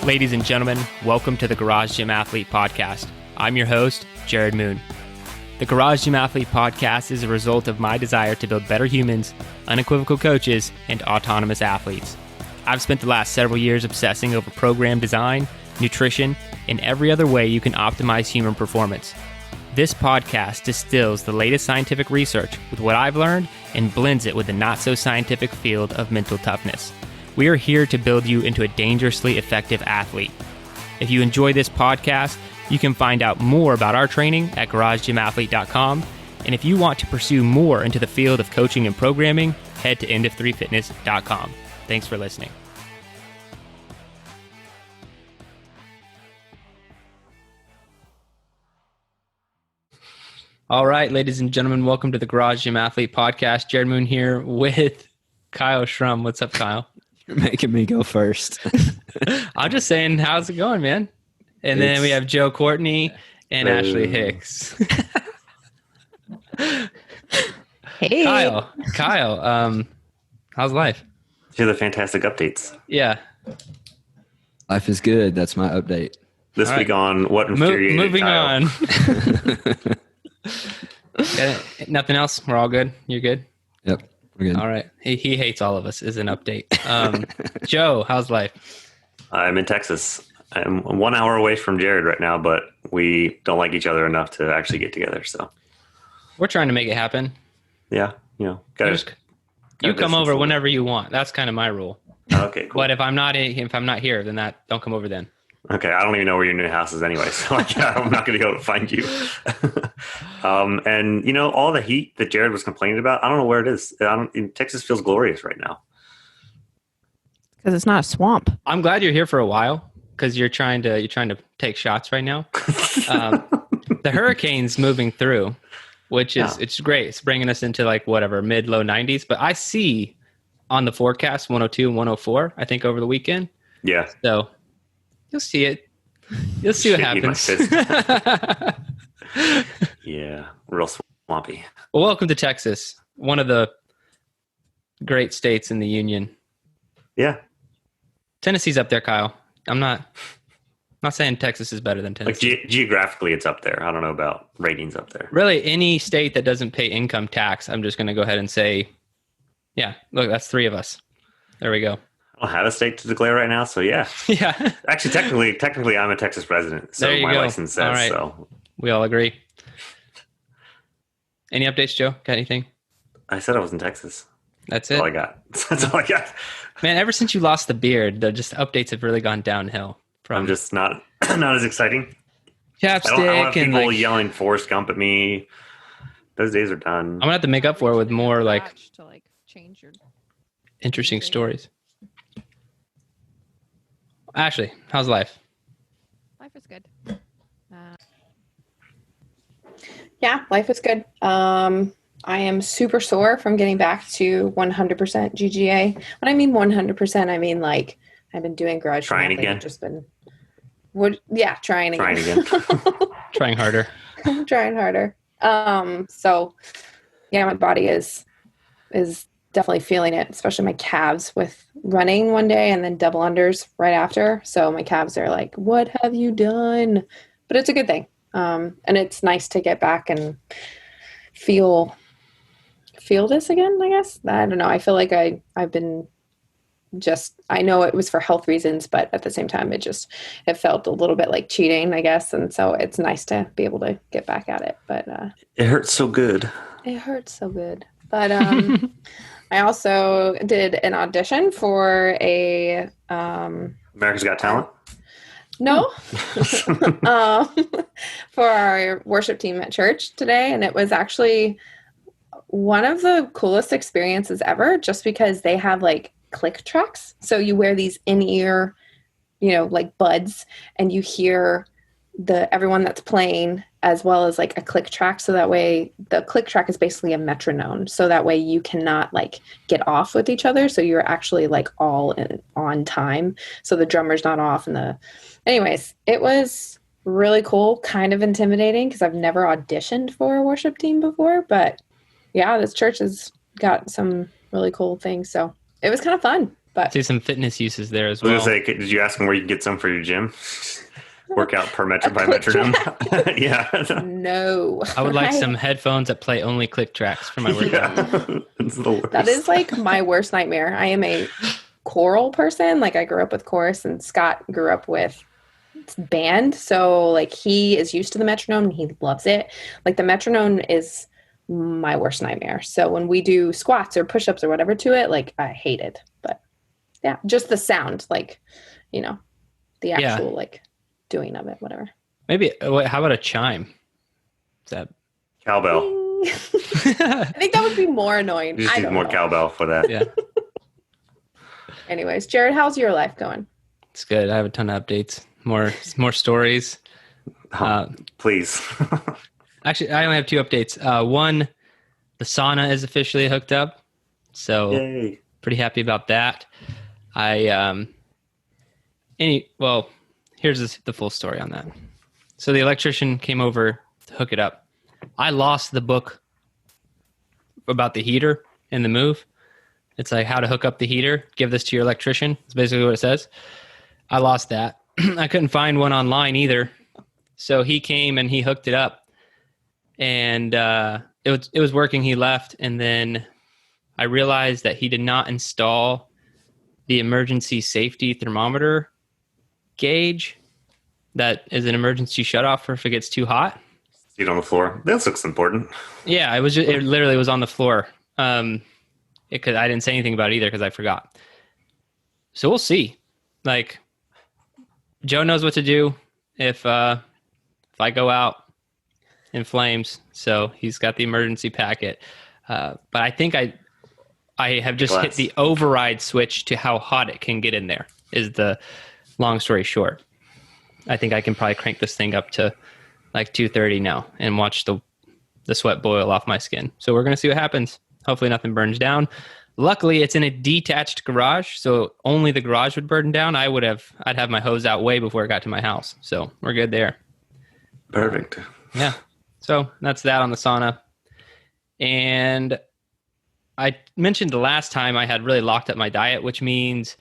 Ladies and gentlemen, welcome to the Garage Gym Athlete Podcast. I'm your host, Jared Moon. The Garage Gym Athlete Podcast is a result of my desire to build better humans, unequivocal coaches, and autonomous athletes. I've spent the last several years obsessing over program design, nutrition, and every other way you can optimize human performance. This podcast distills the latest scientific research with what I've learned and blends it with the not-so-scientific field of mental toughness. We are here to build you into a dangerously effective athlete. If you enjoy this podcast, you can find out more about our training at garagegymathlete.com. And if you want to pursue more into the field of coaching and programming, head to endof3fitness.com. Thanks for listening. All right, ladies and gentlemen, welcome to the Garage Gym Athlete Podcast. Jared Moon here with Kyle Schrum. What's up, Kyle? You're making me go first. I'm just saying, how's it going, man? And then we have Joe Courtney and Ashley Hicks. Hey. Kyle, how's life? Here's the fantastic updates. Yeah. Life is good. That's my update. This week on What Infuriated Moving Kyle. on. Nothing else? We're all good? You're good? Yep. We're good. All right. He hates all of us is an update. Joe, how's life? I'm in Texas. I'm 1 hour away from Jared right now, but we don't like each other enough to actually get together. So We're trying to make it happen. yeah, you come over whenever you want. That's kind of my rule. Okay, cool. But if I'm not here, then don't come over then. Okay, I don't even know where your new house is anyway, so I'm not going to be able to find you. And all the heat that Jared was complaining about, I don't know where it is. Texas feels glorious right now. Because it's not a swamp. I'm glad you're here for a while because you're trying to take shots right now. The hurricane's moving through, which is it's great. It's bringing us into mid low 90s. But I see on the forecast 102 and 104. I think over the weekend. Yeah. So you'll see it. You'll see what happens. Yeah, real swampy. Well, welcome to Texas, one of the great states in the union. Yeah. Tennessee's up there, Kyle. I'm not saying Texas is better than Tennessee. Geographically, it's up there. I don't know about ratings up there. Really, any state that doesn't pay income tax, I'm just going to go ahead and say, yeah, look, that's three of us. There we go. I don't have a state to declare right now, so yeah. Yeah. Actually, technically, I'm a Texas resident, so my license says right. so. We all agree. Any updates, Joe? Got anything? I said I was in Texas. That's That's it? all I got. That's all I got. Man, ever since you lost the beard, the updates have really gone downhill. I'm just not as exciting. Chapstick I don't have and people yelling Forrest Gump at me. Those days are done. I'm gonna have to make up for it with more to change your interesting stories. Ashley, how's life? life is good. Yeah, life is good. I am super sore from getting back to 100% GGA. When I mean 100%, I mean I've been doing garage Trying math, again. I've just been trying again. Trying harder. Trying harder. So yeah, my body is definitely feeling it, especially my calves with running one day and then double unders right after. So my calves are like, what have you done? But it's a good thing. And it's nice to get back and feel this again, I guess. I don't know. I feel like I've been I know it was for health reasons, but at the same time, it felt a little bit like cheating, I guess. And so it's nice to be able to get back at it. But It hurts so good. it hurts so good. But I also did an audition for a America's Got Talent? no for our worship team at church today, and it was actually one of the coolest experiences ever, just because they have click tracks. So you wear these in-ear, buds, and you hear everyone that's playing, as well as a click track. So that way the click track is basically a metronome. So that way you cannot get off with each other. So you're actually all on time. So the drummer's not off. Anyways, it was really cool, kind of intimidating because I've never auditioned for a worship team before, but yeah, this church has got some really cool things. So it was kind of fun, But See some fitness uses there as I was well. gonna say, did you ask him where you can get some for your gym? Workout per metro by click metronome. Yeah. no. I would like some headphones that play only click tracks for my workout. Yeah. It's the worst. That is like my worst nightmare. I am a choral person. Like I grew up with chorus, and Scott grew up with band. So like he is used to the metronome and he loves it. Like the metronome is my worst nightmare. So when we do squats or push-ups or whatever to it, like I hate it. But yeah, just the sound, like, you know, the actual like doing of it, whatever. Maybe, how about a chime? Is that? Cowbell. I think that would be more annoying. You just I need don't more know. cowbell for that. Yeah, Anyways, Jared, how's your life going? it's good. I have a ton of updates, more stories. Please. Actually, I only have 2 updates. One, the sauna is officially hooked up, so Yay. pretty happy about that. Here's the full story on that. So the electrician came over to hook it up. I lost the book about the heater and the move. It's like how to hook up the heater. Give this to your electrician. That's basically what it says. I lost that. I couldn't find one online either. So he came and he hooked it up, and it was working. He left, and then I realized that he did not install the emergency safety thermometer gauge that is an emergency shutoff for if it gets too hot. Seat on the floor. This looks important. Yeah, it literally was on the floor. I didn't say anything about it either because I forgot. So we'll see. Like, Joe knows what to do if I go out in flames. So he's got the emergency packet. But I think I have just hit the override switch to how hot it can get in there, is the long story short. I think I can probably crank this thing up to like 230 now and watch the sweat boil off my skin. So we're going to see what happens. Hopefully nothing burns down. Luckily, it's in a detached garage, so only the garage would burn down. I'd have my hose out way before it got to my house. So we're good there. Perfect. Yeah. So that's that on the sauna. And I mentioned the last time I had really locked up my diet, which means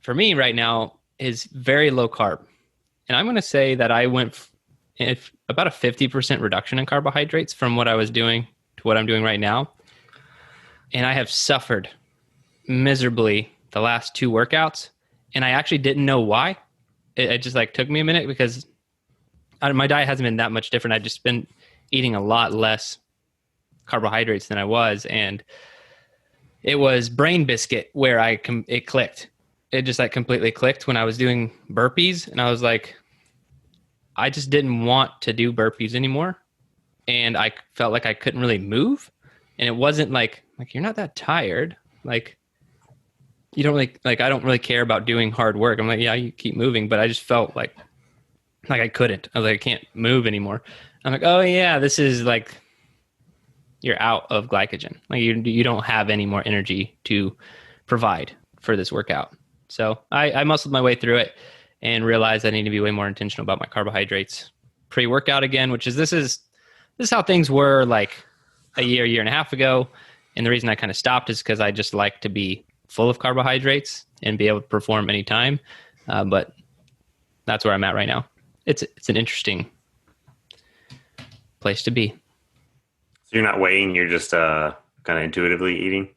for me right now is very low carb. And I'm going to say that I went about a 50% reduction in carbohydrates from what I was doing to what I'm doing right now. And I have suffered miserably the last 2 workouts. And I actually didn't know why. It just like took me a minute because my diet hasn't been that much different. I've just been eating a lot less carbohydrates than I was. And it was Brain Biscuit where it clicked. It just like completely clicked when I was doing burpees. And I was like, I just didn't want to do burpees anymore. And I felt like I couldn't really move. And it wasn't like you're not that tired. Like, you don't like I don't really care about doing hard work. I'm like, yeah, you keep moving. But I just felt like I couldn't. I was like, I can't move anymore. I'm like, oh yeah, this is like, you're out of glycogen. Like you don't have any more energy to provide for this workout. So I muscled my way through it and realized I need to be way more intentional about my carbohydrates pre-workout again, which is this is how things were like a year and a half ago. And the reason I kind of stopped is because I just like to be full of carbohydrates and be able to perform anytime. But that's where I'm at right now. It's an interesting place to be. So you're not weighing, you're just kind of intuitively eating?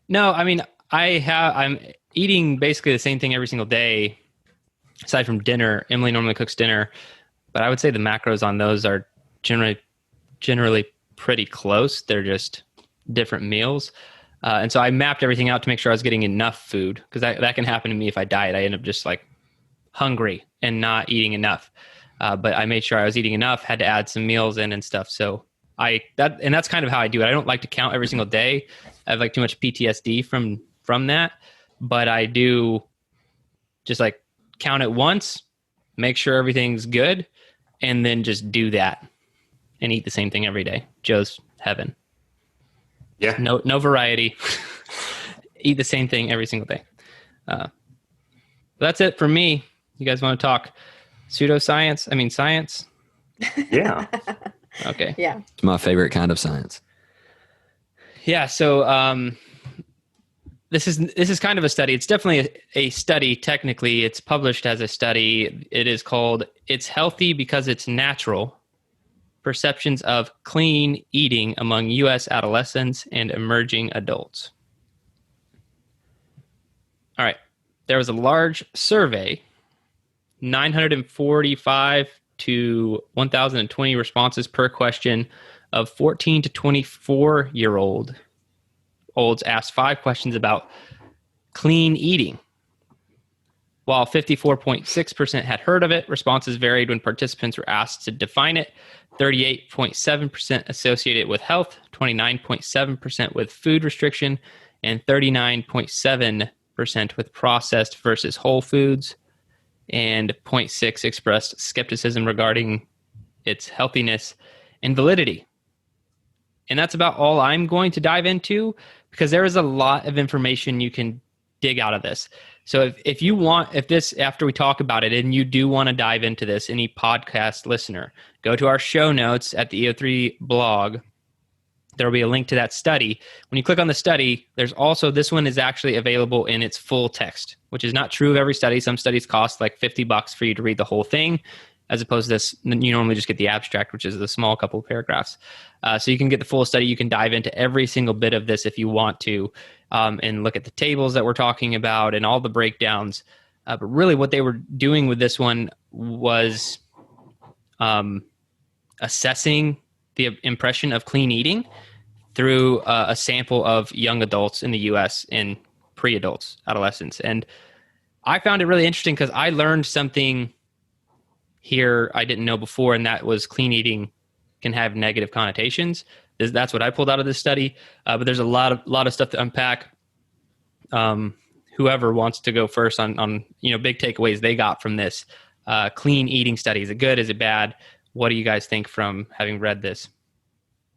No, I mean, I'm eating basically the same thing every single day, aside from dinner. Emily normally cooks dinner, but I would say the macros on those are generally pretty close. They're just different meals. And so I mapped everything out to make sure I was getting enough food, because that can happen to me if I diet. I end up just like hungry and not eating enough. But I made sure I was eating enough, had to add some meals in and stuff. So that's kind of how I do it. I don't like to count every single day. I have like too much PTSD from that, but I do just like count it once, make sure everything's good, and then just do that and eat the same thing every day. Joe's heaven. Yeah. No variety. Eat the same thing every single day. That's it for me. You guys want to talk pseudoscience? I mean, science? Yeah. Okay. Yeah. It's my favorite kind of science. Yeah. So this is kind of a study. It's definitely a study. Technically, it's published as a study. It is called "It's Healthy Because It's Natural: Perceptions of Clean Eating Among U.S. Adolescents and Emerging Adults." All right. There was a large survey, 945 to 1,020 responses per question of 14 to 24-year-olds asked 5 questions about clean eating. While 54.6% had heard of it, responses varied when participants were asked to define it. 38.7% associated it with health, 29.7% with food restriction, and 39.7% with processed versus whole foods, and 0.6 expressed skepticism regarding its healthiness and validity. And that's about all I'm going to dive into, because there is a lot of information you can dig out of this. So if you want, after we talk about it and you do want to dive into this, any podcast listener, go to our show notes at the EO3 blog. There'll be a link to that study. When you click on the study, there's also, this one is actually available in its full text, which is not true of every study. Some studies cost like $50 for you to read the whole thing, as opposed to this, you normally just get the abstract, which is the small couple of paragraphs. So you can get the full study. You can dive into every single bit of this if you want to, and look at the tables that we're talking about and all the breakdowns. But really what they were doing with this one was assessing the impression of clean eating through a sample of young adults in the U.S. and pre-adults, adolescents. And I found it really interesting because I learned something here I didn't know before, and that was clean eating can have negative connotations. That's what I pulled out of this study. But there's a lot of stuff to unpack. Whoever wants to go first on big takeaways they got from this clean eating study. Is it good? Is it bad? What do you guys think from having read this?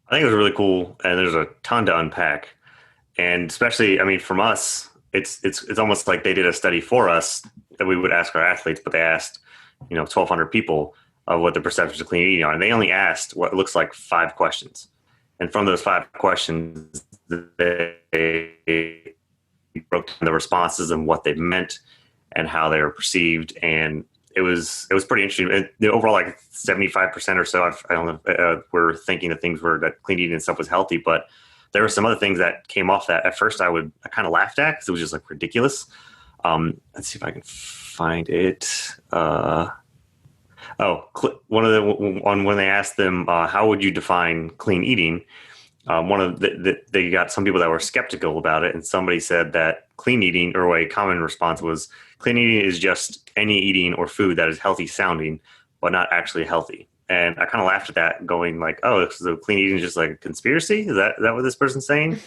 I think it was really cool, and there's a ton to unpack. And especially, I mean, from us, it's almost like they did a study for us that we would ask our athletes, but they asked 1,200 people of what the perceptions of clean eating are. And they only asked what looks like 5 questions. And from those 5 questions, they broke down the responses and what they meant and how they were perceived. And it was pretty interesting. And the overall, like 75% or so, I don't know, were thinking that clean eating and stuff was healthy. But there were some other things that came off that at first I kind of laughed at because it was just like ridiculous. Let's see if I can find it. When they asked them, how would you define clean eating? They got some people that were skeptical about it, and somebody said that clean eating, or a common response was, clean eating is just any eating or food that is healthy sounding, but not actually healthy. And I kind of laughed at that, going like, oh, so clean eating is just like a conspiracy? Is that what this person's saying?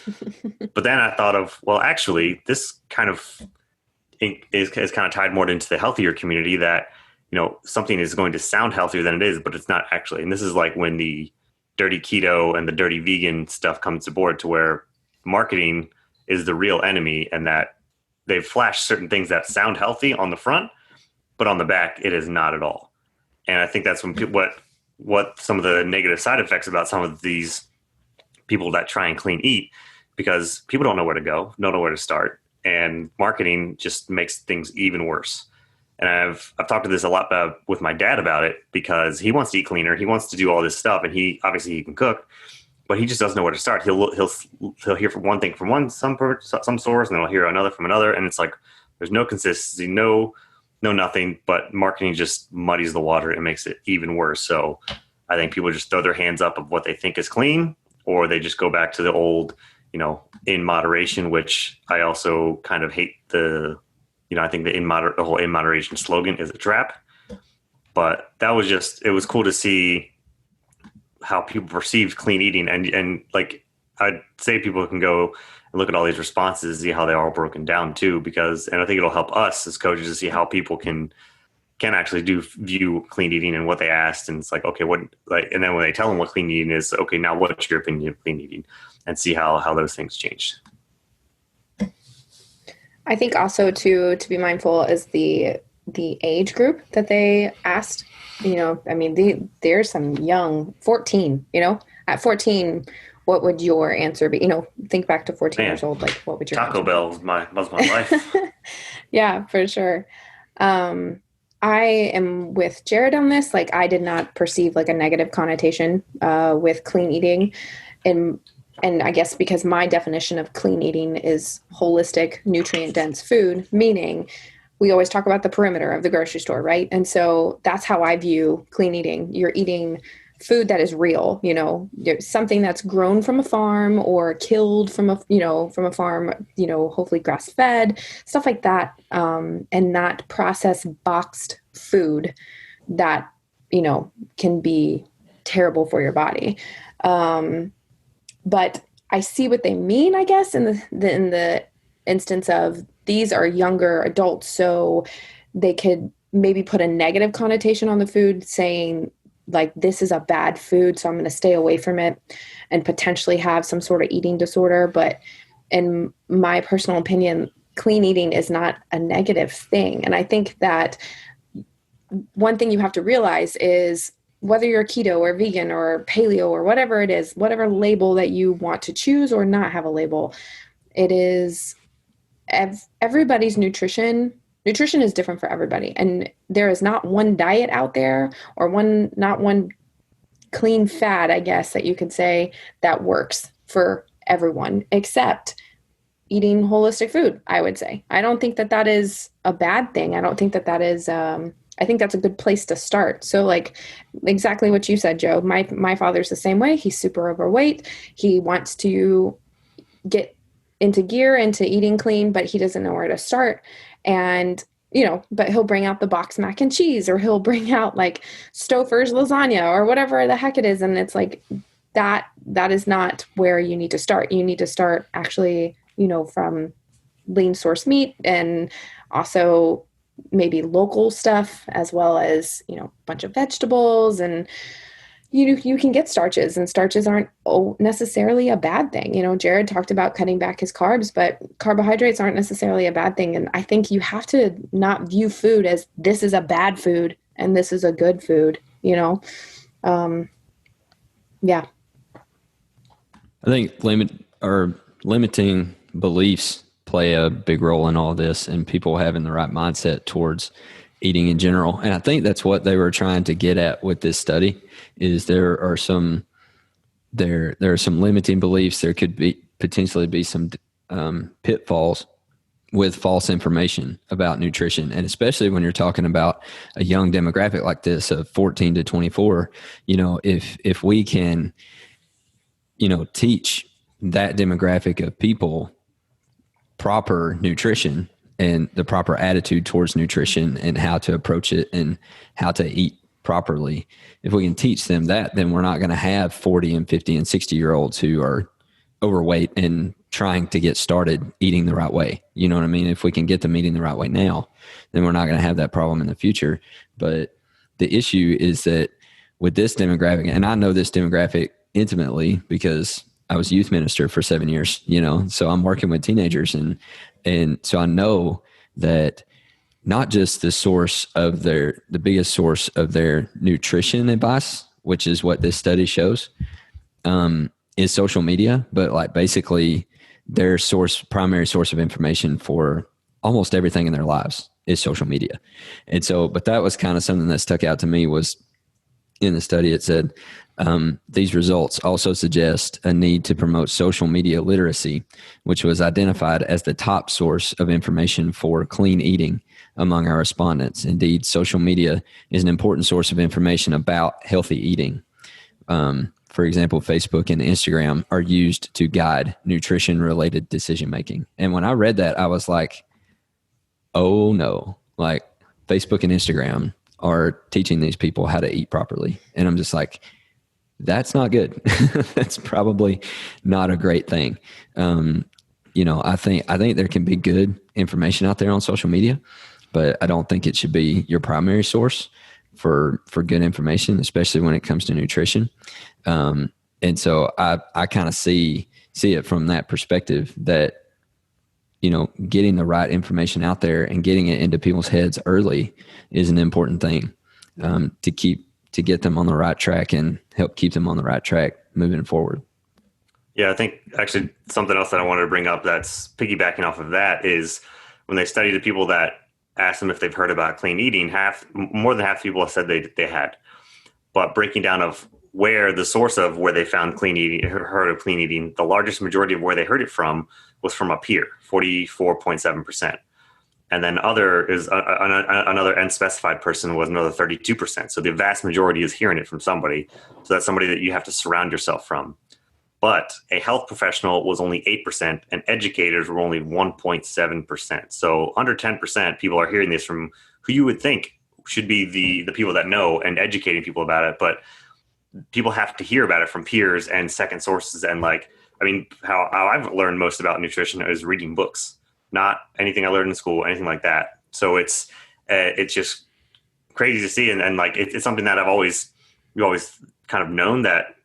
But then I thought of, well, actually, this kind of is kind of tied more into the healthier community, that something is going to sound healthier than it is, but it's not actually. And this is like when the dirty keto and the dirty vegan stuff comes aboard, to where marketing is the real enemy, and that they've flashed certain things that sound healthy on the front, but on the back it is not at all. And I think that's when what some of the negative side effects about some of these people that try and clean eat, because people don't know where to go, don't know where to start, and marketing just makes things even worse. And I've talked to this a lot with my dad about it, because he wants to eat cleaner. He wants to do all this stuff, and he can cook, but he just doesn't know where to start. He'll hear from one thing from some source, and then he'll hear another from another. And it's like, there's no consistency, no nothing, but marketing just muddies the water and makes it even worse. So I think people just throw their hands up of what they think is clean, or they just go back to the old, in moderation, which I also kind of hate I think the whole in moderation slogan is a trap. But it was cool to see how people perceived clean eating. And like, I'd say people can go and look at all these responses, see how they're all broken down too, and I think it'll help us as coaches to see how people can actually view clean eating and what they asked. And it's like, okay, and then when they tell them what clean eating is, okay, now what's your opinion of clean eating, and see how those things changed. I think also to be mindful is the age group that they asked. There's some young 14, at 14, what would your answer be? Think back to 14 Man, years old. Like, what would your Taco answer Bell was my life. Yeah, for sure. I am with Jared on this. Like, I did not perceive like a negative connotation with clean eating, and I guess because my definition of clean eating is holistic, nutrient dense food, meaning we always talk about the perimeter of the grocery store, right? And so that's how I view clean eating. You're eating food that is real, something that's grown from a farm or killed from a farm, hopefully grass fed, stuff like that. And not processed boxed food that, can be terrible for your body. But I see what they mean, I guess, in the instance of these are younger adults, so they could maybe put a negative connotation on the food, saying like, this is a bad food, so I'm going to stay away from it, and potentially have some sort of eating disorder. But in my personal opinion, clean eating is not a negative thing. And I think that one thing you have to realize is whether you're keto or vegan or paleo or whatever it is, whatever label that you want to choose or not have a label, it is everybody's nutrition is different for everybody. And there is not one diet out there or not one clean fad, I guess, that you could say that works for everyone, except eating holistic food, I would say. I don't think that is a bad thing. I don't think that is, I think that's a good place to start. So like exactly what you said, Joe, my father's the same way. He's super overweight. He wants to get into gear, into eating clean, but he doesn't know where to start. And, but he'll bring out the box mac and cheese, or he'll bring out like Stouffer's lasagna or whatever the heck it is. And it's like, that is not where you need to start. You need to start actually, from lean source meat, and also maybe local stuff, as well as, a bunch of vegetables. And you can get starches, and starches aren't necessarily a bad thing. Jared talked about cutting back his carbs, but carbohydrates aren't necessarily a bad thing. And I think you have to not view food as this is a bad food and this is a good food, Yeah. I think limiting beliefs play a big role in all this, and people having the right mindset towards eating in general. And I think that's what they were trying to get at with this study, is there are some limiting beliefs. There could potentially be some pitfalls with false information about nutrition. And especially when you're talking about a young demographic like this of 14 to 24, if we can, teach that demographic of people proper nutrition and the proper attitude towards nutrition and how to approach it and how to eat properly. If we can teach them that, then we're not going to have 40 and 50 and 60-year-olds who are overweight and trying to get started eating the right way. You know what I mean? If we can get them eating the right way now, then we're not going to have that problem in the future. But the issue is that with this demographic, and I know this demographic intimately because I was youth minister for 7 years, so I'm working with teenagers, and so I know that not just the biggest source of their nutrition advice, which is what this study shows, is social media, but like basically their primary source of information for almost everything in their lives is social media. And so, but that was kind of something that stuck out to me was in the study, it said, these results also suggest a need to promote social media literacy, which was identified as the top source of information for clean eating among our respondents. Indeed, social media is an important source of information about healthy eating. For example, Facebook and Instagram are used to guide nutrition-related decision-making. And when I read that, I was like, oh no, like Facebook and Instagram are teaching these people how to eat properly. And I'm just like, that's not good. That's probably not a great thing. I think there can be good information out there on social media, but I don't think it should be your primary source for good information, especially when it comes to nutrition. And so I kind of see it from that perspective that, getting the right information out there and getting it into people's heads early is an important thing, to get them on the right track and help keep them on the right track moving forward. Yeah, I think actually something else that I wanted to bring up that's piggybacking off of that is when they studied the people that asked them if they've heard about clean eating, more than half the people said they had. But breaking down of where the source of where they found clean eating, heard of clean eating, the largest majority of where they heard it from was from a peer, 44.7%. And then another unspecified person was another 32%. So the vast majority is hearing it from somebody. So that's somebody that you have to surround yourself from. But a health professional was only 8%, and educators were only 1.7%. So under 10% people are hearing this from who you would think should be the people that know and educating people about it. But people have to hear about it from peers and second sources. And how I've learned most about nutrition is reading books, not anything I learned in school, anything like that. So it's just crazy to see. And it's something that we've always kind of known that,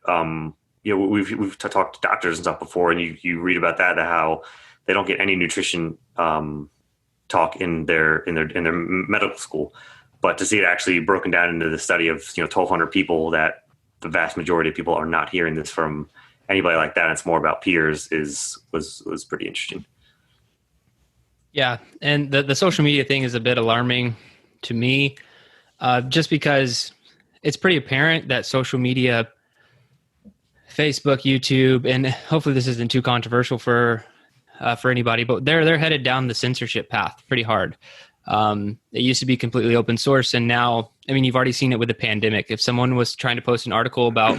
we've talked to doctors and stuff before, and you read about that how they don't get any nutrition talk in their medical school, but to see it actually broken down into the study of 1,200 people, that the vast majority of people are not hearing this from anybody like that, and it's more about peers, was pretty interesting. Yeah, and the social media thing is a bit alarming to me, just because it's pretty apparent that social media, Facebook, YouTube, and hopefully this isn't too controversial for anybody, but they're headed down the censorship path pretty hard. It used to be completely open source, and now, you've already seen it with the pandemic. If someone was trying to post an article about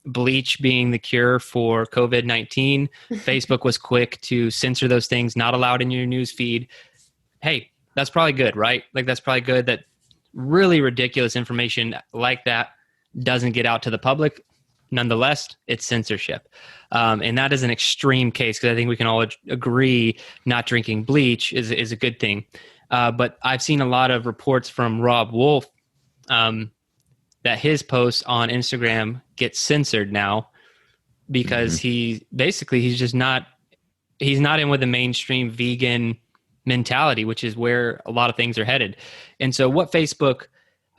bleach being the cure for COVID-19, Facebook was quick to censor those things, not allowed in your news feed. Hey, that's probably good, right? That's probably good that really ridiculous information like that doesn't get out to the public. Nonetheless, it's censorship. And that is an extreme case, because I think we can all agree not drinking bleach is a good thing. But I've seen a lot of reports from Rob Wolf that his posts on Instagram get censored now because he's not in with the mainstream vegan mentality, which is where a lot of things are headed. And so what Facebook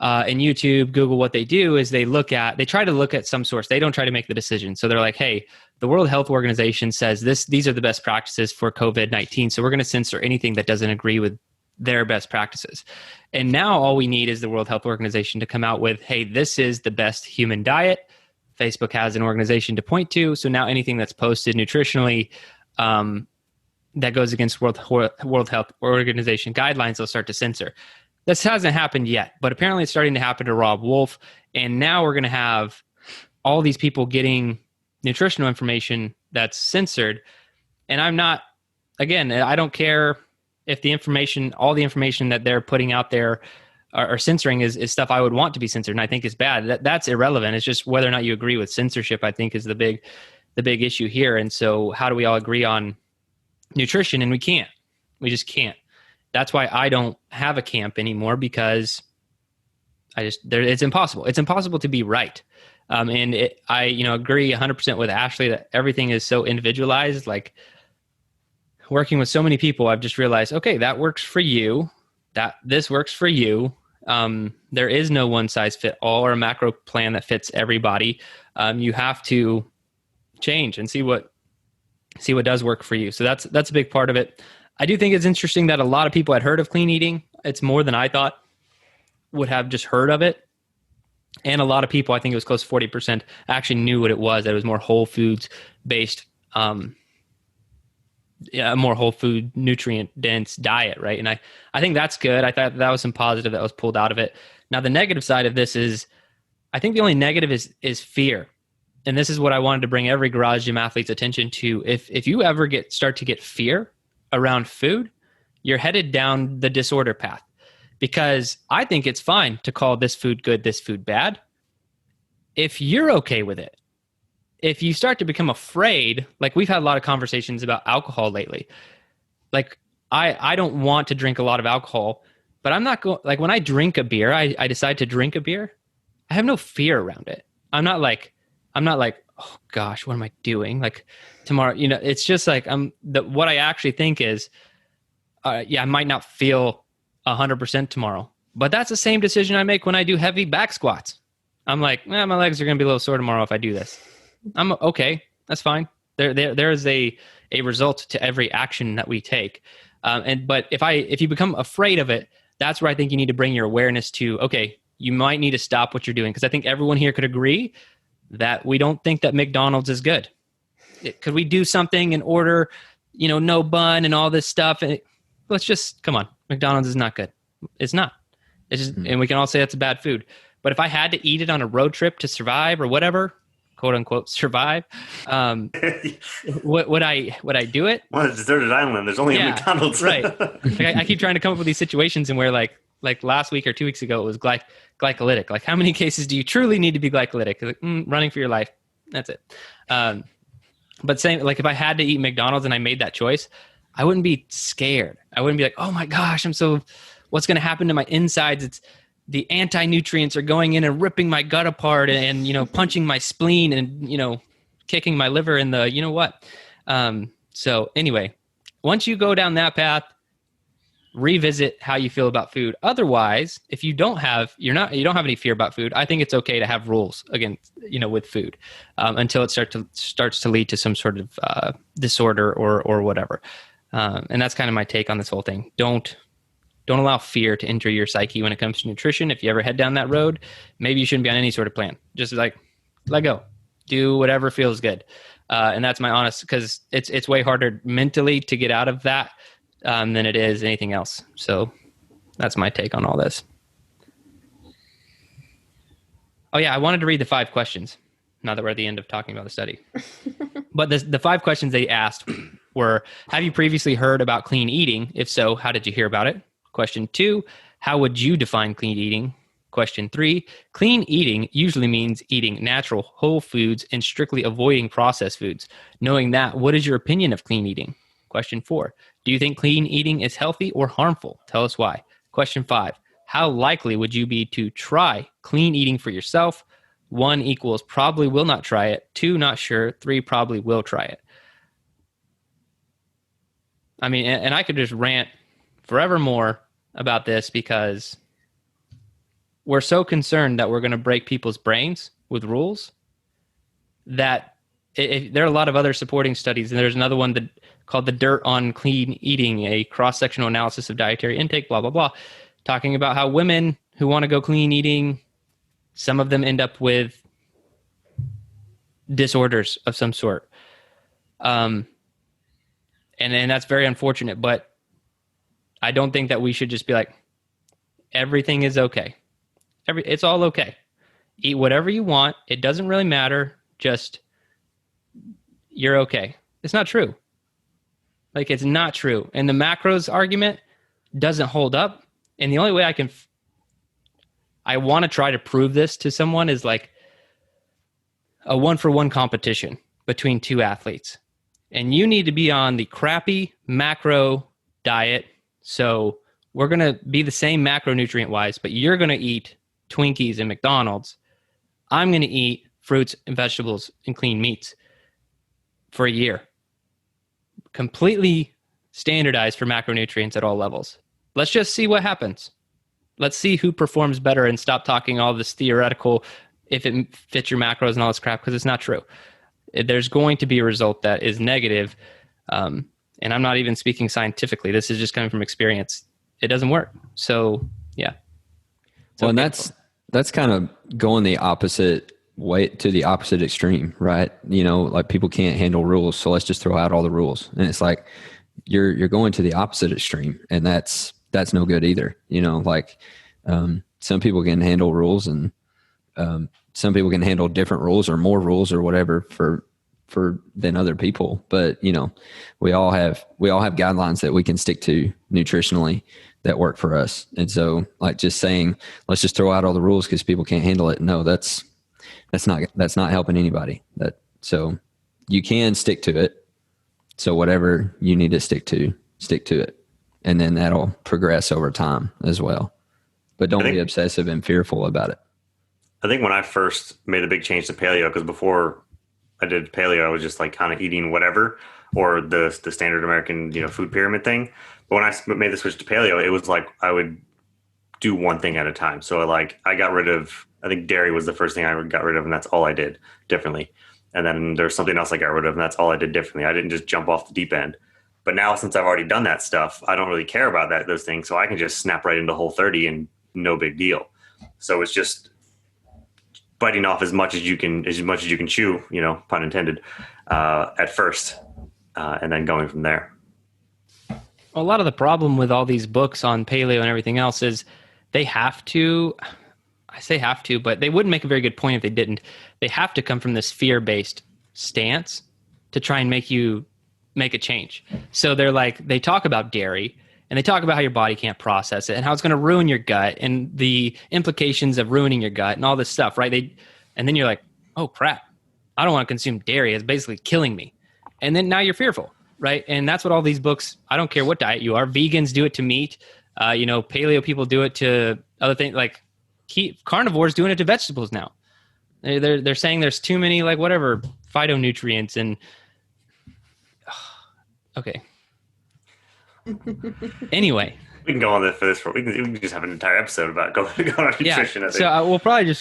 and YouTube, Google, what they do is they try to look at some source. They don't try to make the decision. So they're like, hey, the World Health Organization says these are the best practices for COVID-19. So we're going to censor anything that doesn't agree with their best practices. And now all we need is the World Health Organization to come out with, hey, this is the best human diet. Facebook has an organization to point to. So now anything that's posted nutritionally that goes against World Health Organization guidelines, they'll start to censor. This hasn't happened yet, but apparently it's starting to happen to Rob Wolf. And now we're going to have all these people getting nutritional information that's censored. And I don't care if all the information that they're putting out there or censoring is stuff I would want to be censored, and I think is bad. That's irrelevant. It's just whether or not you agree with censorship, I think, is the big issue here. And so how do we all agree on nutrition? And we can't. We just can't. That's why I don't have a camp anymore, because it's impossible. It's impossible to be right. And I agree 100% with Ashley that everything is so individualized. Like, working with so many people, I've just realized, okay, that works for you. This works for you. There is no one size fit all or a macro plan that fits everybody. You have to change and see what does work for you. So that's a big part of it. I do think it's interesting that a lot of people had heard of clean eating. It's more than I thought would have just heard of it. And a lot of people, I think it was close to 40%, actually knew what it was. That it was more whole foods based, more whole food, nutrient dense diet, right? And I think that's good. I thought that was some positive that was pulled out of it. Now, the negative side of this is, I think the only negative is fear. And this is what I wanted to bring every Garage Gym athlete's attention to. If you ever start to get fear around food, you're headed down the disorder path. Because I think it's fine to call this food good, this food bad, if you're okay with it. If you start to become afraid, like we've had a lot of conversations about alcohol lately. Like I don't want to drink a lot of alcohol, but I'm not going, like when I drink a beer, I decide to drink a beer, I have no fear around it. I'm not like, oh gosh, what am I doing? Like tomorrow, it's just like what I actually think is, I might not feel 100% tomorrow, but that's the same decision I make when I do heavy back squats. I'm like, my legs are going to be a little sore tomorrow if I do this. I'm okay. That's fine. There is a result to every action that we take. But if you become afraid of it, that's where I think you need to bring your awareness to, okay, you might need to stop what you're doing. Because I think everyone here could agree that we don't think that McDonald's is good. Could we do something and order, no bun and all this stuff? And let's just, come on, McDonald's is not good. It's not. It's just, and we can all say that's a bad food. But if I had to eat it on a road trip to survive or whatever, quote unquote, survive, would I do it? Well, it's a deserted island. There's only a McDonald's. Right. I keep trying to come up with these situations and where like last week or 2 weeks ago, it was glycolytic. Like, how many cases do you truly need to be glycolytic? Like, running for your life. That's it. But saying, like, if I had to eat McDonald's and I made that choice, I wouldn't be scared. I wouldn't be like, oh my gosh, what's going to happen to my insides? It's the anti-nutrients are going in and ripping my gut apart and punching my spleen and, kicking my liver in the, what? So anyway, once you go down that path, revisit how you feel about food. Otherwise, if you don't have any fear about food, I think it's okay to have rules against, with food, until it starts to lead to some sort of disorder or whatever. And that's kind of my take on this whole thing. Don't allow fear to enter your psyche when it comes to nutrition. If you ever head down that road, maybe you shouldn't be on any sort of plan. Just like, let go, do whatever feels good. And that's my honest, because it's way harder mentally to get out of that than it is anything else. So that's my take on all this. Oh yeah, I wanted to read the 5 questions now that we're at the end of talking about the study. But the 5 questions they asked were, have you previously heard about clean eating? If so, how did you hear about it? Question 2, how would you define clean eating? Question 3, clean eating usually means eating natural, whole foods and strictly avoiding processed foods. Knowing that, what is your opinion of clean eating? Question 4, do you think clean eating is healthy or harmful? Tell us why. Question 5, how likely would you be to try clean eating for yourself? 1 equals probably will not try it. 2, not sure. 3, probably will try it. I mean, and I could just rant forevermore about this because we're so concerned that we're going to break people's brains with rules that there are a lot of other supporting studies. And there's another one called The Dirt on Clean Eating, a cross-sectional analysis of dietary intake, blah, blah, blah, talking about how women who want to go clean eating, some of them end up with disorders of some sort. And that's very unfortunate, but I don't think that we should just be like, everything is okay. It's all okay. Eat whatever you want. It doesn't really matter. Just, you're okay. It's not true. Like, it's not true. And the macros argument doesn't hold up. And the only way I want to try to prove this to someone is like a 1-for-1 competition between 2 athletes. And you need to be on the crappy macro diet. So we're going to be the same macronutrient wise, but you're going to eat Twinkies and McDonald's. I'm going to eat fruits and vegetables and clean meats for a year. Completely standardized for macronutrients at all levels. Let's just see what happens. Let's see who performs better and stop talking all this theoretical, if it fits your macros and all this crap, because it's not true. There's going to be a result that is negative. And I'm not even speaking scientifically. This is just coming from experience. It doesn't work. So, yeah. Well, and that's kind of going the opposite way to the opposite extreme, right? Like people can't handle rules. So let's just throw out all the rules. And it's like, you're going to the opposite extreme, and that's no good either. Some people can handle rules, and some people can handle different rules or more rules or whatever for than other people. But we all have guidelines that we can stick to nutritionally that work for us. And so, like, just saying let's just throw out all the rules because people can't handle it, no, that's not helping anybody. So you can stick to it. So whatever you need to stick to it. And then that'll progress over time as well. But don't be obsessive and fearful about it. I think when I first made a big change to paleo, because before I did paleo, I was just like kind of eating whatever, or the standard American, food pyramid thing. But when I made the switch to paleo, it was like I would do one thing at a time. So I got rid of, I think dairy was the first thing I got rid of, and that's all I did differently. And then there's something else I got rid of, and that's all I did differently. I didn't just jump off the deep end. But now, since I've already done that stuff, I don't really care about those things. So I can just snap right into Whole30 and no big deal. So it's just biting off as much as you can chew, pun intended, at first, and then going from there. A lot of the problem with all these books on paleo and everything else is they have to, I say have to, but they wouldn't make a very good point if they didn't. They have to come from this fear-based stance to try and make you make a change. So they talk about dairy and they talk about how your body can't process it and how it's going to ruin your gut and the implications of ruining your gut and all this stuff, right? And then you're like, oh crap, I don't want to consume dairy. It's basically killing me. And then now you're fearful, right? And that's what all these books, I don't care what diet you are, vegans do it to meat, paleo people do it to other things, like carnivores doing it to vegetables now. They're saying there's too many phytonutrients and okay. Anyway, we can go on for this. We can just have an entire episode about going on nutrition. Yeah. So we'll probably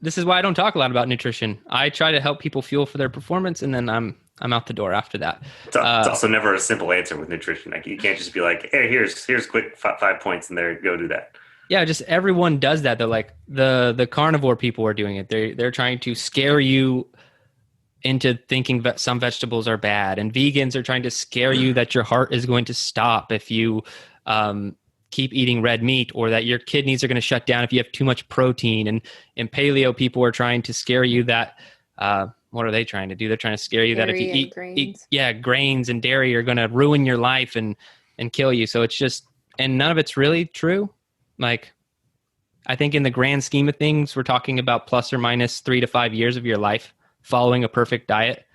this is why I don't talk a lot about nutrition. I try to help people fuel for their performance, and then I'm out the door after that. It's also never a simple answer with nutrition. Like you can't just be like, hey, here's quick 5 points, and there, go do that. Yeah, just everyone does that. They're like the carnivore people are doing it. They're trying to scare you into thinking that some vegetables are bad, and vegans are trying to scare you that your heart is going to stop if you keep eating red meat, or that your kidneys are going to shut down if you have too much protein. And paleo people are trying to scare you that what are they trying to do? They're trying to scare you that if you eat grains and dairy are going to ruin your life and kill you. So it's just, and none of it's really true. Like, I think in the grand scheme of things, we're talking about plus or minus 3 to 5 years of your life following a perfect diet.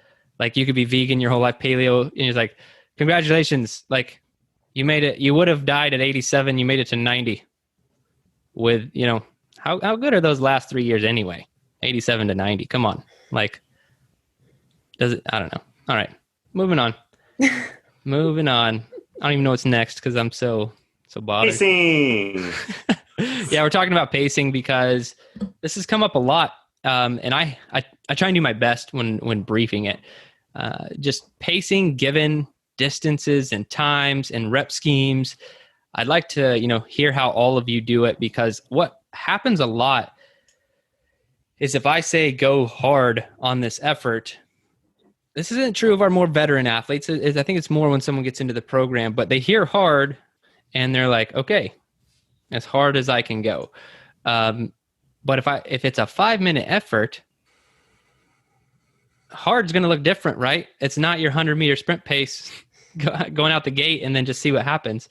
Like you could be vegan your whole life, paleo, and you're like, congratulations. Like you made it, you would have died at 87. You made it to 90 with, how good are those last 3 years anyway? 87 to 90. Come on. Like, does it, I don't know. All right. Moving on. Moving on. I don't even know what's next because I'm so bothered. Pacing. Yeah, we're talking about pacing because this has come up a lot. And I try and do my best when briefing it. Just pacing given distances and times and rep schemes. I'd like to, hear how all of you do it, because what happens a lot is if I say go hard on this effort, this isn't true of our more veteran athletes. I think it's more when someone gets into the program, but they hear hard and they're like, okay, as hard as I can go. But if it's a 5-minute effort, hard's going to look different, right? It's not your 100-meter sprint pace going out the gate and then just see what happens.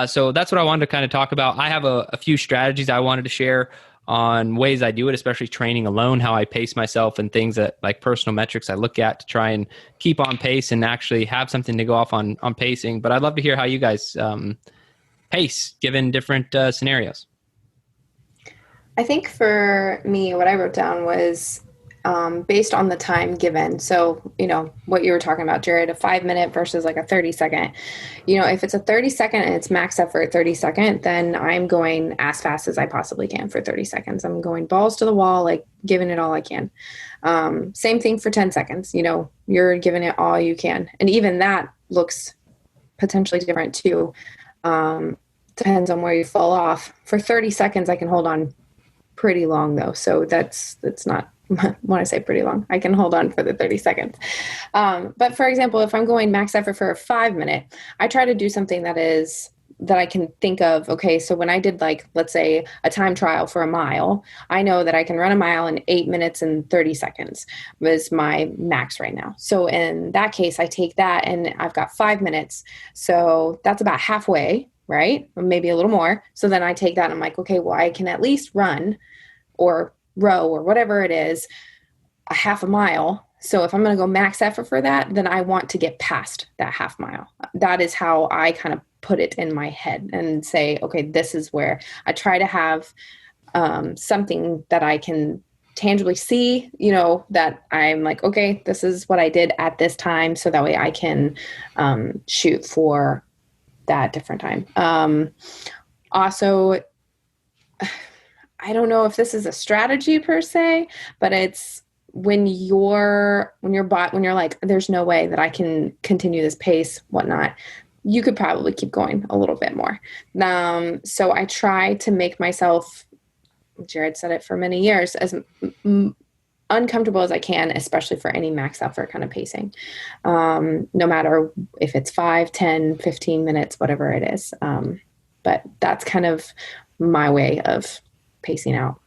So that's what I wanted to kind of talk about. I have a few strategies I wanted to share on ways I do it, especially training alone, how I pace myself and things that like personal metrics I look at to try and keep on pace and actually have something to go off on pacing. But I'd love to hear how you guys pace given different scenarios. I think for me, what I wrote down was based on the time given. So, what you were talking about, Jared, a 5-minute versus like a 30-second. If it's a 30-second and it's max effort 30-second, then I'm going as fast as I possibly can for 30 seconds. I'm going balls to the wall, like giving it all I can. Same thing for 10 seconds. You're giving it all you can. And even that looks potentially different too. Depends on where you fall off. For 30 seconds, I can hold on pretty long though. So that's not when I say pretty long, I can hold on for the 30 seconds. But for example, if I'm going max effort for a 5-minute, I try to do something that I can think of. Okay, so when I did let's say a time trial for a mile, I know that I can run a mile in 8 minutes and 30 seconds was my max right now. So in that case, I take that and I've got 5 minutes. So that's about halfway, right? Or maybe a little more. So then I take that and I'm like, okay, well, I can at least run or row or whatever it is, a half a mile. So if I'm going to go max effort for that, then I want to get past that half mile. That is how I kind of put it in my head and say, okay, this is where I try to have something that I can tangibly see, that I'm like, okay, this is what I did at this time. So that way I can shoot for that different time. Also, I don't know if this is a strategy per se, but it's when you're like, there's no way that I can continue this pace, whatnot, you could probably keep going a little bit more. So I try to make myself, Jared said it for many years, as uncomfortable as I can, especially for any max effort kind of pacing. No matter if it's 5, 10, 15 minutes, whatever it is. But that's kind of my way of pacing out.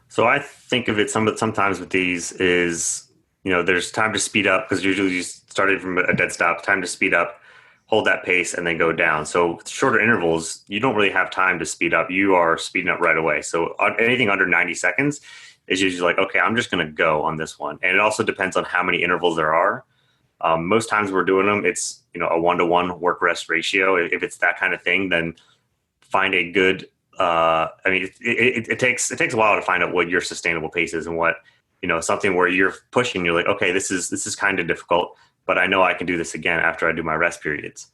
So I think of it sometimes with these is, there's time to speed up, because usually you started from a dead stop, time to speed up, hold that pace, and then go down. So shorter intervals, you don't really have time to speed up. You are speeding up right away. So anything under 90 seconds is usually like, okay, I'm just going to go on this one. And it also depends on how many intervals there are. Most times we're doing them, it's, a 1-to-1 work rest ratio. If it's that kind of thing, then find a good, it takes a while to find out what your sustainable pace is, and what, something where you're pushing, you're like, okay, this is kind of difficult, but I know I can do this again after I do my rest periods.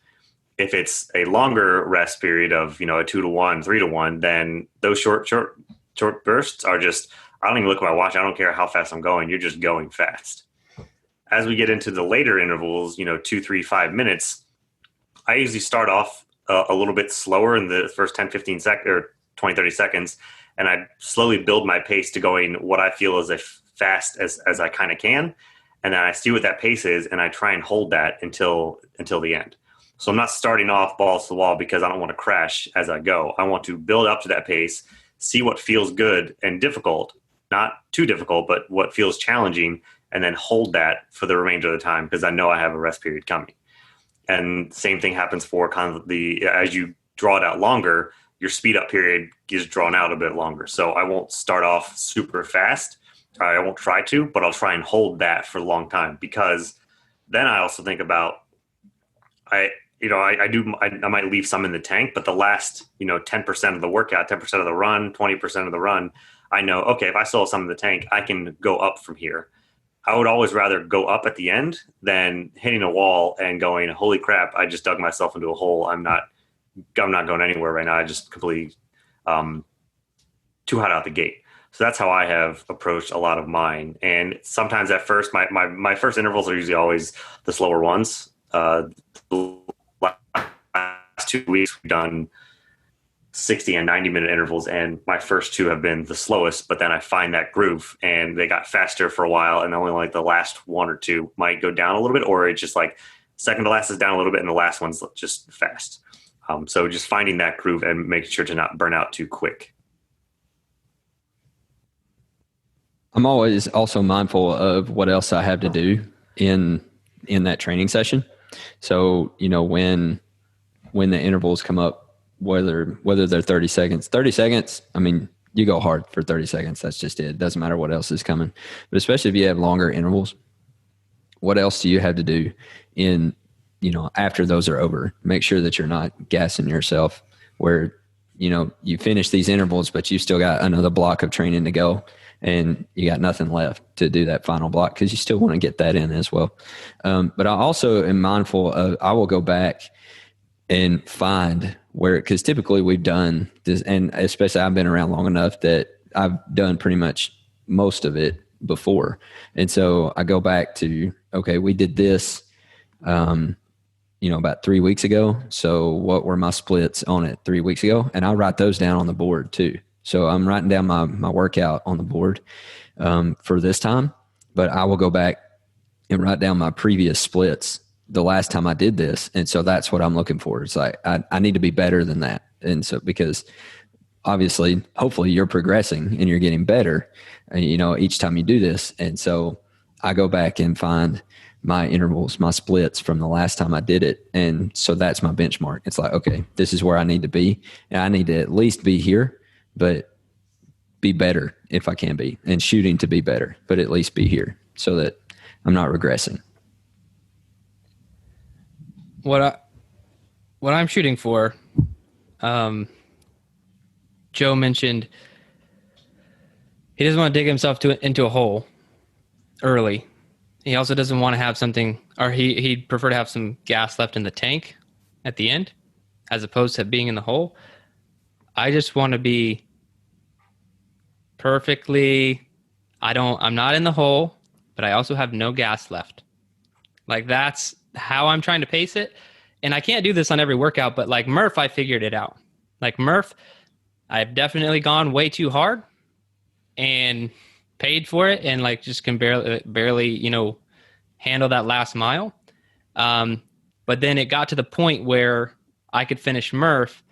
If it's a longer rest period of, a 2-to-1, 3-to-1, then those short bursts are just, I don't even look at my watch. I don't care how fast I'm going. You're just going fast. As we get into the later intervals, 2, 3, 5 minutes, I usually start off a little bit slower in the first 10, 15 seconds or 20, 30 seconds. And I slowly build my pace to going what I feel is as fast as I kind of can. And then I see what that pace is, and I try and hold that until the end. So I'm not starting off balls to the wall because I don't want to crash as I go. I want to build up to that pace, see what feels good and difficult, not too difficult, but what feels challenging, and then hold that for the remainder of the time, because I know I have a rest period coming. And same thing happens for kind of as you draw it out longer, your speed up period is drawn out a bit longer. So I won't start off super fast. I won't try to, but I'll try and hold that for a long time, because then I also think about, I might leave some in the tank, but the last, 10% of the workout, 10% of the run, 20% of the run, I know, okay, if I still have some in the tank, I can go up from here. I would always rather go up at the end than hitting a wall and going, holy crap, I just dug myself into a hole. I'm not going anywhere right now. I just completely too hot out the gate. So that's how I have approached a lot of mine. And sometimes at first, my first intervals are usually always the slower ones. The last 2 weeks, we've done 60 and 90-minute intervals, and my first 2 have been the slowest, but then I find that groove, and they got faster for a while, and only like the last 1 or 2 might go down a little bit, or it's just like second to last is down a little bit, and the last one's just fast. So just finding that groove and making sure to not burn out too quick. I'm always also mindful of what else I have to do in that training session. So, when the intervals come up, whether they're 30 seconds, I mean, you go hard for 30 seconds. That's just it. Doesn't matter what else is coming. But especially if you have longer intervals, what else do you have to do after those are over? Make sure that you're not gassing yourself where, you finish these intervals, but you still got another block of training to go, and you got nothing left to do that final block, because you still want to get that in as well. But I also am mindful of, I will go back and find because typically we've done this, and especially I've been around long enough that I've done pretty much most of it before. And so I go back to, okay, we did this, about 3 weeks ago. So what were my splits on it 3 weeks ago? And I write those down on the board too. So I'm writing down my workout on the board for this time, but I will go back and write down my previous splits the last time I did this. And so that's what I'm looking for. It's like, I need to be better than that. And so, because obviously, hopefully you're progressing and you're getting better, each time you do this. And so I go back and find my intervals, my splits from the last time I did it. And so that's my benchmark. It's like, okay, this is where I need to be. And I need to at least be here, but be better if I can be, and shooting to be better, but at least be here so that I'm not regressing. What I'm shooting for, Joe mentioned he doesn't want to dig himself into a hole early. He also doesn't want to have something, or he'd prefer to have some gas left in the tank at the end, as opposed to being in the hole. I just want to be perfectly I'm not in the hole, but I also have no gas left. Like that's how I'm trying to pace it. And I can't do this on every workout, but like Murph, I figured it out. Like Murph, I've definitely gone way too hard and paid for it, and like just can barely, handle that last mile. But then it got to the point where I could finish Murph,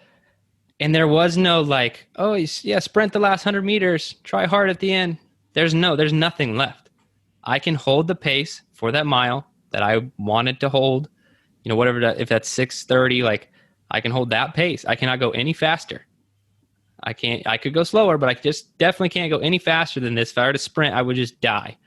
and there was no like, oh yeah, sprint the last 100 meters, try hard at the end. There's nothing left. I can hold the pace for that mile that I wanted to hold, whatever that, if that's 6:30, like I can hold that pace. I cannot go any faster. I could go slower, but I just definitely can't go any faster than this. If I were to sprint, I would just die.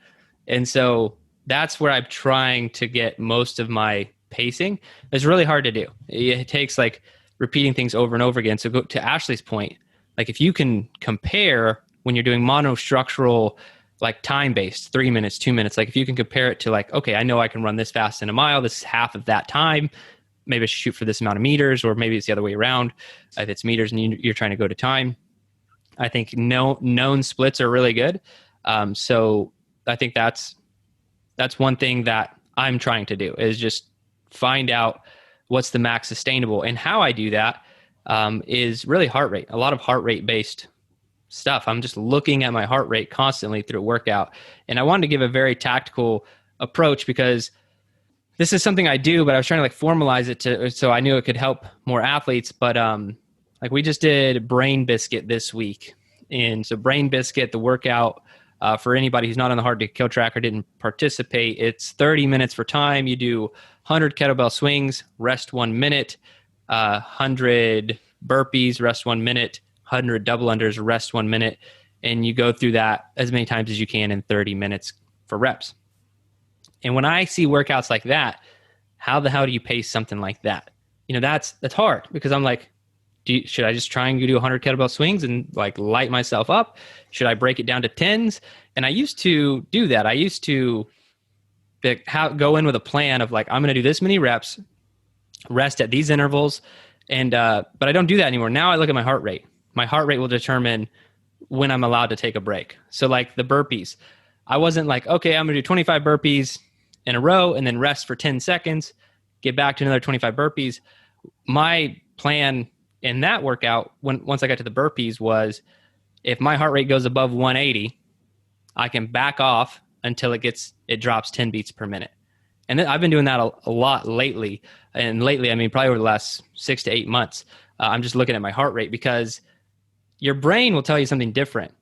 And so that's where I'm trying to get most of my pacing. It's really hard to do. It takes like repeating things over and over again. So go to Ashley's point, like if you can compare when you're doing monostructural, like time-based, 3 minutes, 2 minutes, like if you can compare it to like, okay, I know I can run this fast in a mile, this is half of that time. Maybe I should shoot for this amount of meters, or maybe it's the other way around. If it's meters and you're trying to go to time, I think known splits are really good. So I think that's one thing that I'm trying to do, is just find out what's the max sustainable. And how I do that is really heart rate, a lot of heart rate based stuff. I'm just looking at my heart rate constantly through a workout. And I wanted to give a very tactical approach because this is something I do, but I was trying to like formalize it so I knew it could help more athletes. But like we just did Brain Biscuit this week. And so Brain Biscuit, the workout, for anybody who's not on the Hard to Kill track or didn't participate, it's 30 minutes for time. You do 100 kettlebell swings, rest 1 minute, 100 burpees, rest 1 minute, 100 double unders, rest 1 minute. And you go through that as many times as you can in 30 minutes for reps. And when I see workouts like that, how the hell do you pace something like that? That's hard, because I'm like, should I just try and do 100 kettlebell swings and like light myself up? Should I break it down to 10s? And I used to do that. I used to go in with a plan of like, I'm going to do this many reps, rest at these intervals. And, but I don't do that anymore. Now I look at my heart rate. My heart rate will determine when I'm allowed to take a break. So like the burpees, I wasn't like, okay, I'm going to do 25 burpees in a row and then rest for 10 seconds, get back to another 25 burpees. My plan in that workout, once I got to the burpees, was if my heart rate goes above 180, I can back off until it drops 10 beats per minute. And then I've been doing that a lot lately. And lately, I mean, probably over the last 6 to 8 months, I'm just looking at my heart rate, because your brain will tell you something different.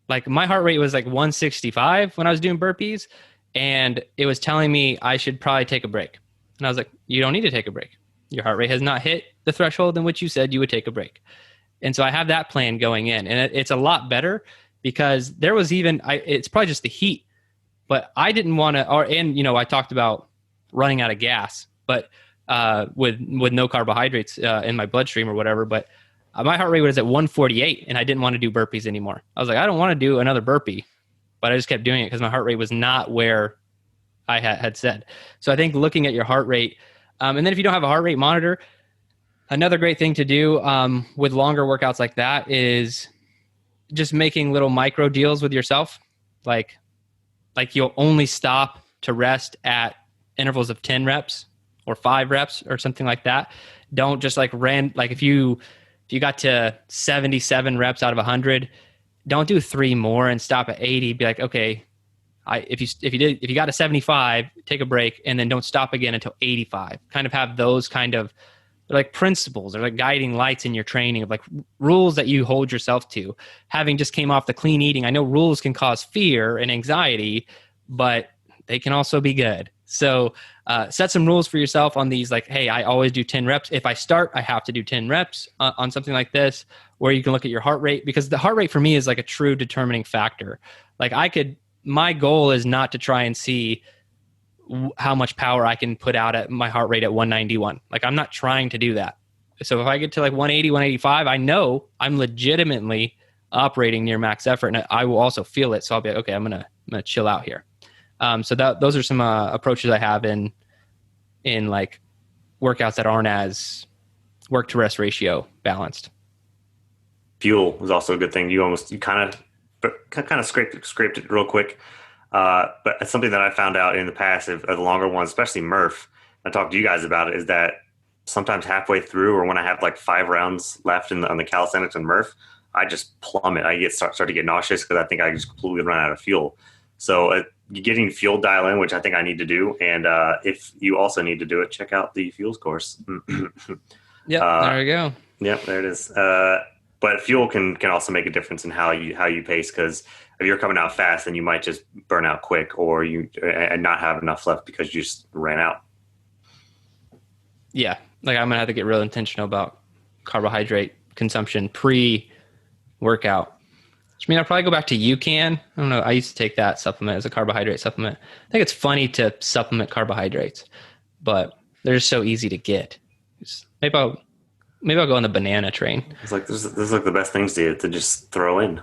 Like my heart rate was like 165 when I was doing burpees, and it was telling me I should probably take a break. And I was like, you don't need to take a break. Your heart rate has not hit the threshold in which you said you would take a break. And so I have that plan going in, and it's a lot better, because there was it's probably just the heat, but I didn't want to, I talked about running out of gas, but with no carbohydrates in my bloodstream or whatever, but my heart rate was at 148 and I didn't want to do burpees anymore. I was like, I don't want to do another burpee, but I just kept doing it because my heart rate was not where I had said. So I think looking at your heart rate, and then if you don't have a heart rate monitor, another great thing to do with longer workouts like that is just making little micro deals with yourself. Like you'll only stop to rest at intervals of 10 reps or 5 reps or something like that. Don't just like if you got to 77 reps out of 100, don't do 3 more and stop at 80. Be like, okay, if you got to 75, take a break and then don't stop again until 85. Kind of have those kind of like principles or like guiding lights in your training of like rules that you hold yourself to. Having just came off the clean eating, I know rules can cause fear and anxiety, but they can also be good. So set some rules for yourself on these, like, hey, I always do 10 reps. If I start, I have to do 10 reps on something like this, where you can look at your heart rate, because the heart rate for me is like a true determining factor. Like my goal is not to try and see how much power I can put out at my heart rate at 191. Like I'm not trying to do that. So if I get to like 180, 185, I know I'm legitimately operating near max effort, and I will also feel it. So I'll be like, okay, I'm gonna chill out here. So those are some approaches I have in like workouts that aren't as work to rest ratio balanced. Fuel is also a good thing. You kind of kind of scraped it real quick. But it's something that I found out in the past of the longer ones, especially Murph. I talked to you guys about it. Is that sometimes halfway through, or when I have like 5 rounds left on the calisthenics and Murph, I just plummet. I start to get nauseous because I think I just completely run out of fuel. So getting fuel dial in, which I think I need to do, and if you also need to do it, check out the fuels course. Yeah, there we go. Yep, there it is. But fuel can also make a difference in how you pace, because if you're coming out fast, then you might just burn out quick, or and not have enough left because you just ran out. Yeah, like I'm gonna have to get real intentional about carbohydrate consumption pre-workout. Which means I'll probably go back to UCAN. I don't know. I used to take that supplement as a carbohydrate supplement. I think it's funny to supplement carbohydrates, but they're just so easy to get. Maybe I'll go on the banana train. It's like this is like the best things to just throw in.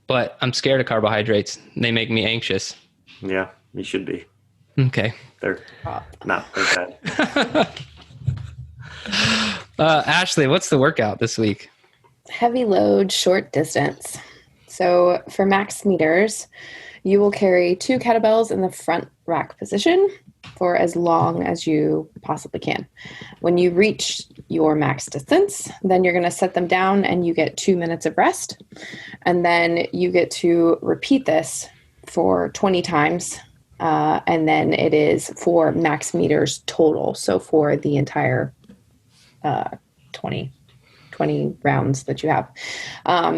But I'm scared of carbohydrates. They make me anxious. Yeah, you should be. Okay. They're not bad. Ashley, what's the workout this week? Heavy load, short distance. So for max meters, you will carry 2 kettlebells in the front rack position for as long as you possibly can. When you reach your max distance, then you're going to set them down and you get 2 minutes of rest. And then you get to repeat this for 20 times. And then it is for max meters total. So for the entire 20 rounds that you have.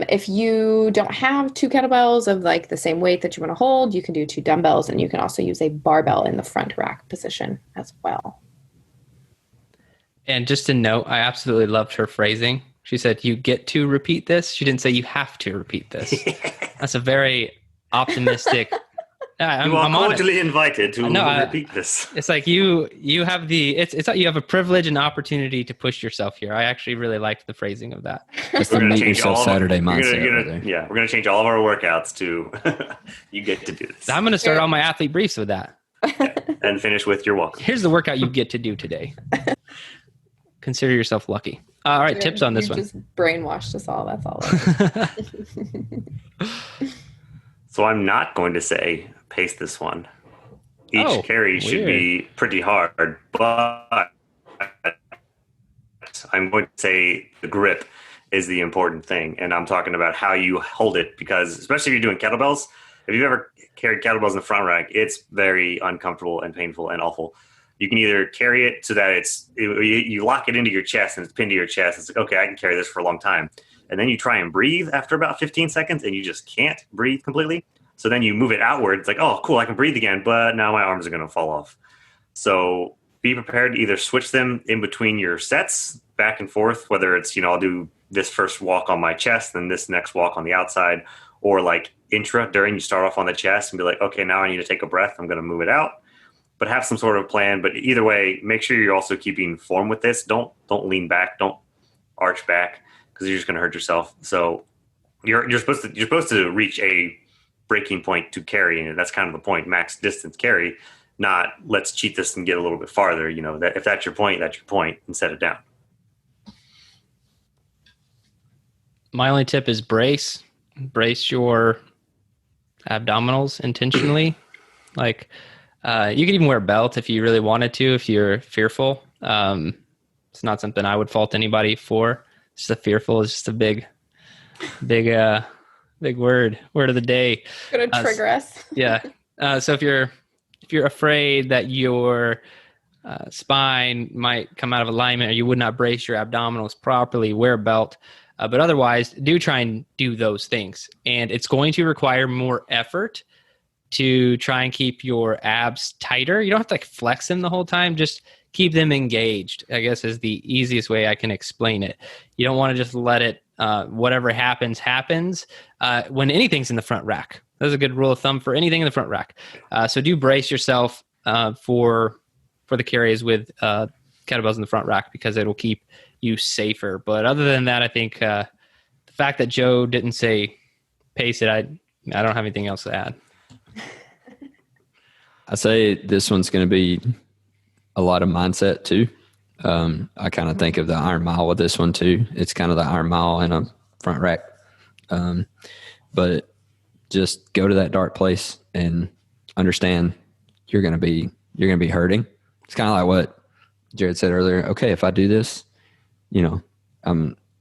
If you don't have 2 kettlebells of like the same weight that you want to hold, you can do 2 dumbbells, and you can also use a barbell in the front rack position as well. And just to note, I absolutely loved her phrasing. She said, you get to repeat this. She didn't say you have to repeat this. That's a very optimistic. You are cordially invited to repeat this. It's like you have it's like you have a privilege and opportunity to push yourself here. I actually really liked the phrasing of that. That's the make yourself Saturday mindset. We're going to change all of our workouts to you get to do this. I'm going to start all my athlete briefs with that. And finish with your welcome. Here's the workout you get to do today. Consider yourself lucky. All right, tips on this one. Just brainwashed us all. That's all. So I'm not going to say pace this one. Each carry should be pretty hard, but I'm going to say the grip is the important thing. And I'm talking about how you hold it, because especially if you're doing kettlebells, if you've ever carried kettlebells in the front rack, it's very uncomfortable and painful and awful. You can either carry it so that you lock it into your chest and it's pinned to your chest. It's like, okay, I can carry this for a long time. And then you try and breathe after about 15 seconds and you just can't breathe completely. So then you move it outward. It's like, oh, cool, I can breathe again, but now my arms are going to fall off. So be prepared to either switch them in between your sets, back and forth, whether it's, I'll do this first walk on my chest, then this next walk on the outside, or like during you start off on the chest and be like, okay, now I need to take a breath. I'm going to move it out, but have some sort of plan. But either way, make sure you're also keeping form with this. Don't lean back. Don't arch back, because you're just going to hurt yourself. So you're supposed to reach a breaking point to carry, and that's kind of the point, max distance carry, not let's cheat this and get a little bit farther. That if that's your point, and set it down. My only tip is brace your abdominals intentionally. Like you could even wear a belt if you really wanted to, if you're fearful. It's not something I would fault anybody for. It's just fearful is just a big word of the day. Gonna trigger us. Yeah. So if you're afraid that your spine might come out of alignment, or you would not brace your abdominals properly, wear a belt. But otherwise, do try and do those things. And it's going to require more effort to try and keep your abs tighter. You don't have to flex them the whole time. Just keep them engaged, I guess, is the easiest way I can explain it. You don't want to just let it, whatever happens. When anything's in the front rack. That's a good rule of thumb for anything in the front rack. So do brace yourself for the carries with kettlebells in the front rack, because it'll keep you safer. But other than that, I think the fact that Joe didn't say pace it, I don't have anything else to add. I say this one's going to be a lot of mindset too. I kind of think of the Iron Mile with this one too. It's kind of the Iron Mile in a front rack But just go to that dark place and understand you're going to be hurting. It's kind of like what Jared said earlier. Okay, if I do this, I'm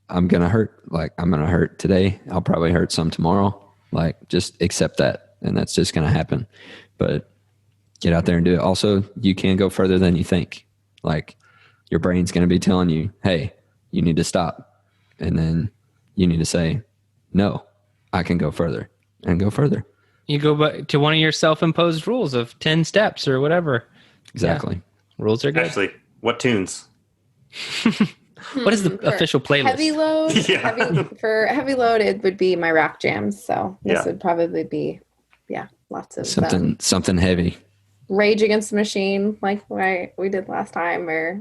going to hurt. Like, I'm going to hurt today. I'll probably hurt some tomorrow. Like, just accept that. And that's just going to happen. But get out there and do it. Also, you can go further than you think. Like, your brain's going to be telling you, hey, you need to stop. And then you need to say, no, I can go further and go further. You go back to one of your self-imposed rules of 10 steps or whatever. Exactly. Yeah. Rules are good. Actually, what tunes? What is the official playlist? Heavy load. Yeah. For heavy load, it would be my rock jams. So this Yeah. would probably be, lots of Something heavy. Rage Against the Machine, like we did last time, or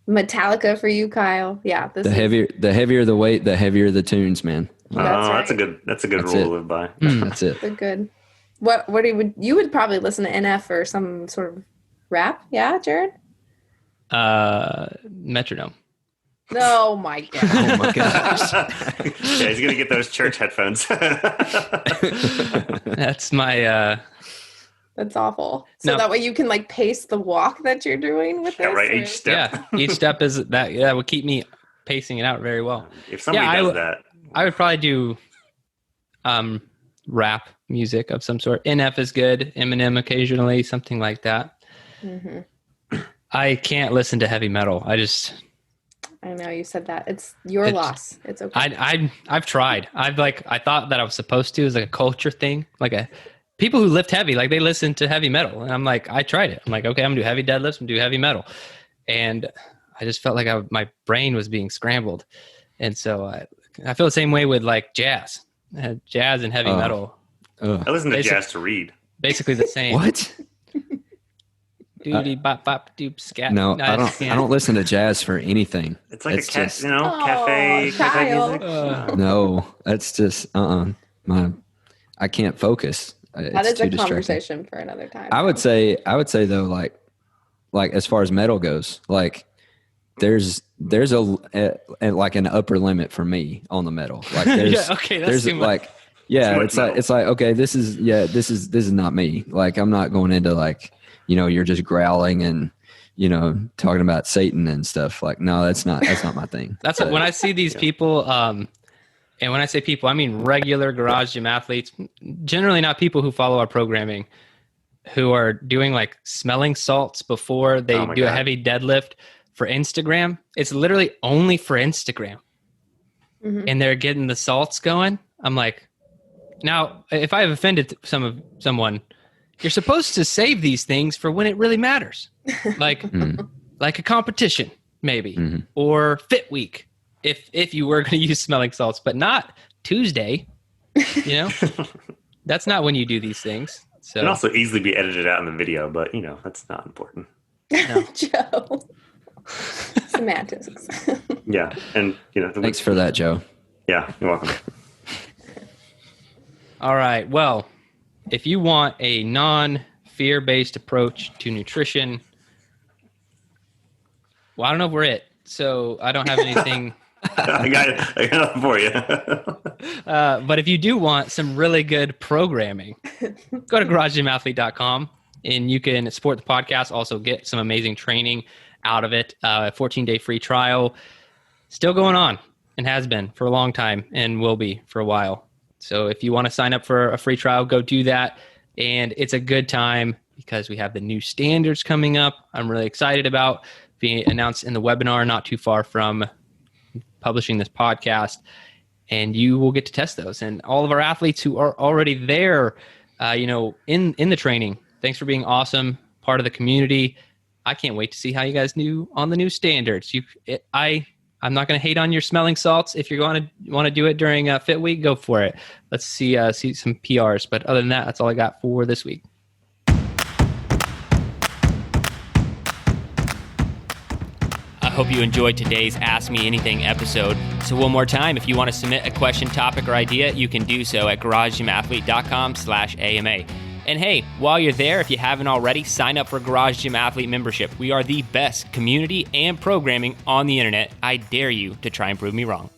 Metallica for you, Kyle. Yeah, The heavier the weight, the heavier the tunes, man. That's That's right. a good That's rule it. to live by. That's it. The good. What you would probably listen to NF or some sort of rap? Yeah, Jared. Metronome. Oh my god. Oh my gosh. Yeah, he's gonna get those church headphones. That's my That's awful. So No. that way you can like pace the walk that you're doing with Yeah, this. right. or- Each step. yeah. Each step is that would keep me pacing it out very well. If somebody Yeah, does that, I would probably do rap music of some sort. NF is good. Eminem occasionally, something like that. Mhm. I can't listen to heavy metal. I know you said that. It's your loss. It's okay. I've tried. I thought that I was supposed to. It was like a culture thing. People who lift heavy, like they listen to heavy metal. And I'm like, I tried it. I'm like, okay, I'm gonna do heavy deadlifts, I'm gonna do heavy metal. And I just felt like my brain was being scrambled. And so I feel the same way with like jazz. Jazz and heavy metal. I listen to Basic- jazz to read. Basically the same. What? Doody bop bop doop scat. No, I just don't. I can't. don't listen to jazz for anything. It's like It's a cat, just- cafe Kyle. music. No, that's just I can't focus. That It's is too a distracting. conversation for another time. I would say though, like as far as metal goes, like there's like an upper limit for me on the metal. Like there's Yeah, okay, that's there's too much. like yeah, Too much it's like metal. it's like okay, this is not me. Like I'm not going into like you're just growling and talking about Satan and stuff. Like no, that's not my thing. That's when I see these people, and when I say people, I mean regular garage gym athletes, generally not people who follow our programming, who are doing like smelling salts before they Oh my do a God. heavy deadlift for Instagram. It's literally only for Instagram. Mhm. And they're getting the salts going. I'm like, now, if I have offended someone, you're supposed to save these things for when it really matters. Like, Mm. like a competition, maybe, Mhm. or fit week, if you were going to use smelling salts, but not Tuesday. That's not when you do these things. So It can also easily be edited out in the video, but that's not important. Joe. Semantics. Yeah, and Thanks for that, Joe. Yeah, you're welcome. all right. Well, if you want a non-fear-based approach to nutrition, well, I don't know if we're it. So I don't have anything. I got it for you. But if you do want some really good programming, go to garagegymathlete.com and you can support the podcast. Also get some amazing training out of it. A 14-day free trial still going on and has been for a long time and will be for a while. So if you want to sign up for a free trial, go do that. And it's a good time because we have the new standards coming up. I'm really excited about being announced in the webinar not too far from publishing this podcast. And you will get to test those. And all of our athletes who are already there, in the training, thanks for being awesome, part of the community. I can't wait to see how you guys do on the new standards. I'm not going to hate on your smelling salts. If you're going to want to do it during Fit Week, go for it. Let's see some PRs. But other than that, that's all I got for this week. I hope you enjoyed today's Ask Me Anything episode. So one more time, if you want to submit a question, topic, or idea, you can do so at garagegymathlete.com/AMA. And hey, while you're there, if you haven't already, sign up for Garage Gym Athlete membership. We are the best community and programming on the internet. I dare you to try and prove me wrong.